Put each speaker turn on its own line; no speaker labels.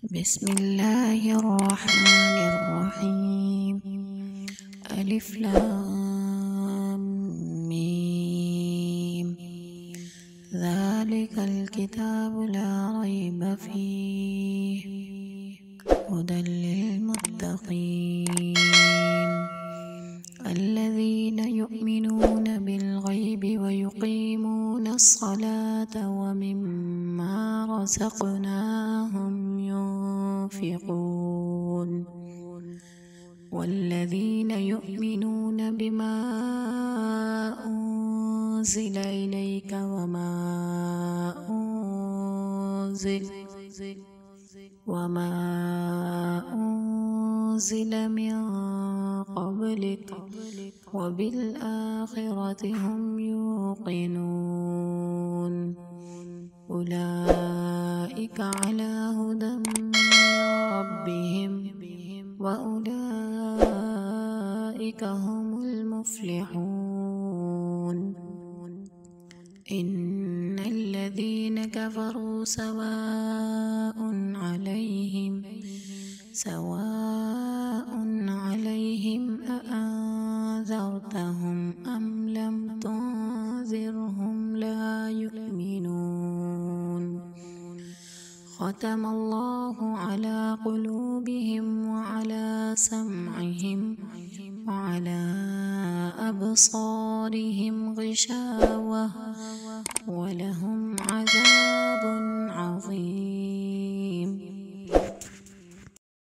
بسم الله الرحمن الرحيم. ألف لام ميم. ذلك الكتاب لا ريب فيه هدى للمتقين الذين يؤمنون بالغيب ويقيمون الصلاة ومما رزقناهم ينفقون والذين يؤمنون بما أنزل إليك وما أنزل من قبلك وبالآخرة هم يوقنون أولئك على هدى من ربهم وأولئك هم المفلحون. إن الذين كفروا سواء عليهم أأنذرتهم أم لم تنذرهم لا يؤمنون. ختم الله على قلوبهم وعلى سمعهم وعلى أبصارهم غشاوة ولهم عذاب